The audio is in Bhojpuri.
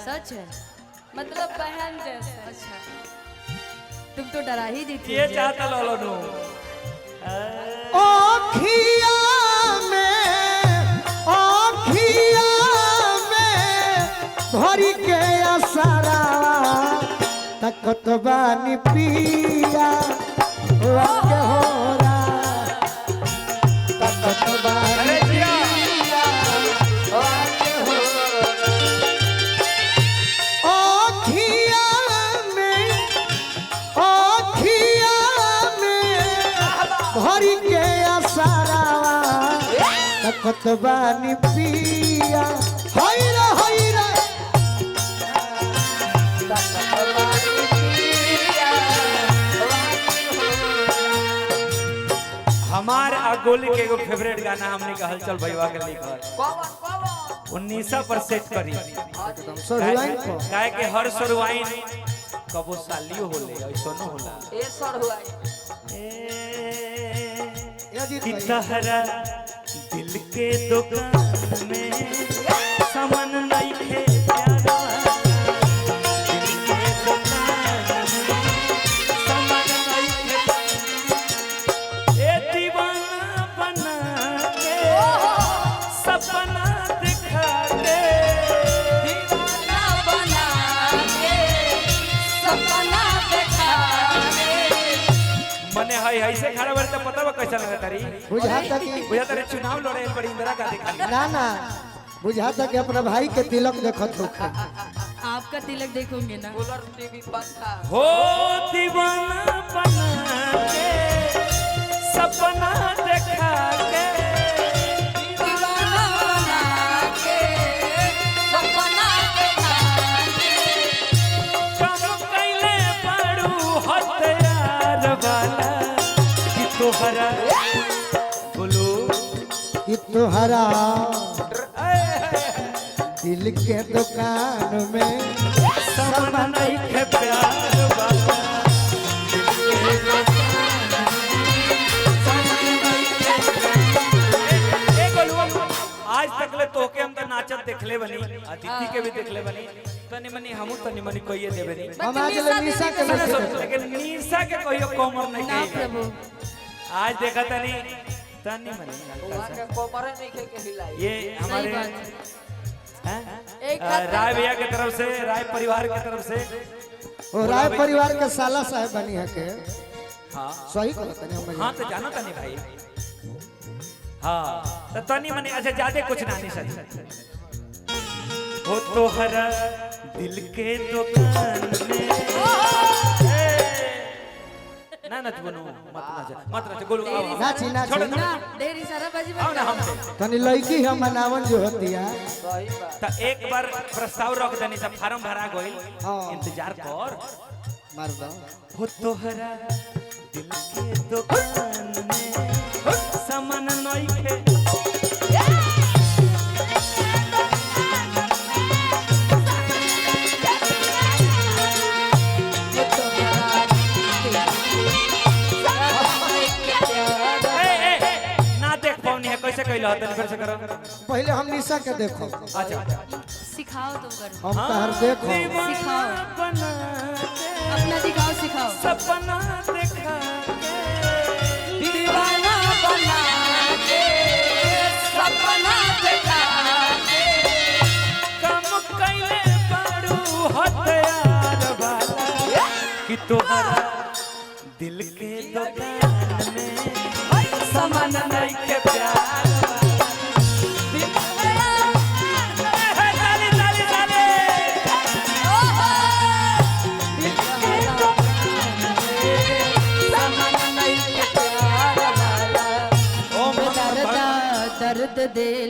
सच है, मतलब बहन जैसे। अच्छा, तुम तो डरा ही दी थी। ये चाहता लोलो नु आँखिया में भरी के असरा तकत बानी पिया वाके होरा तकत बानी पिया वाके होरा। आँखिया में भरी के असरा तकत बानी पिया हैरा हैरा हमारे गोली के एगो फेवरेट गाना हमने का हलचल भैया के लिखल 19% करी काहे के हर सरवाइन कबो सालियो होले ऐसनो होला ए सर हुआ कि तहरा दिल के दुकान में सामान नहीं खे प्यारा दिल के दुकान में सामान नहीं खे ए दीवाना बना के सपना दिखा के दीवाना बना के सपना देखा मने हाय ऐसे खड़ा बड़े तो पता बा कैसा लगा तारी बुझाता कि चुनाव लड़े बड़ी इंदिरा गांधी खाली ना ना बुझाता कि अपना भाई के तिलक देखत हो। आपका तिलक देखोगे ना। कूलर टीवी पंखा हो दीवाना बना के सपना देखा के दीवाना बना के सपना देखा काम कैले पड़ू हथियार वाला कि तोहरा बोलो कि तोहरा दिल के दुकान में सामान नहीं खे प्यार वाला दिल के दुकान में सामान नहीं खे प्यार। ए गोलुआ आज तक ले तोके हम तो नाचत देखले बनी अतिथि के भी देखले बनी तनी मनी हमू तनी मनी कहिए देबे नहीं हम आज ले निशा के सुनो, नहीं सुनो, लेकिन निशा के कहियो कमर नहीं ना कही प्रभु, आज देखा तनी तनी मनी वहां के कोमरे नहीं खे के हिलाई ये सही हमारे बात है। हैं? एक हाथ राय भैया की तरफ से राय परिवार की तरफ से वो राय परिवार के साला साहब बनी है के हाँ सही कहत नहीं हम हाँ तो जानो तनी भाई हाँ तो तनी मनी अच्छा ज्यादा कुछ ना नहीं सच हो तोहरा दिल के दुकान में ना ना तू मत नाच गोलू आओ, आओ। नाची नाची छोड़ो, ना ढेर सारा बाजी आओ ना हम तनी लड़की हम मनावन जो होती है सही बात तो एक बार प्रस्ताव रख देनी सब फार्म भरा गइल हाँ। इंतजार कर मार दो हो तोहरा दिल के दुकान में सामान नहीं खे ना देख पाऊनी है कैसे कहलो तनी फिर से करो पहले हम निशा के देखो अच्छा सिखाओ तुम कर, हम तहर देखो सिखाओ बना के अपना दिखाओ, सिखाओ। सपना देखा के दीवाना बना के सपना देखा कम कैले पड़ू हथियार वाला कि तोहरा दिल के दुकान में सामान नहीं के प्यार ताली ताली ताली सामान नहीं के प्यार वाला ओम नमः दर्द दे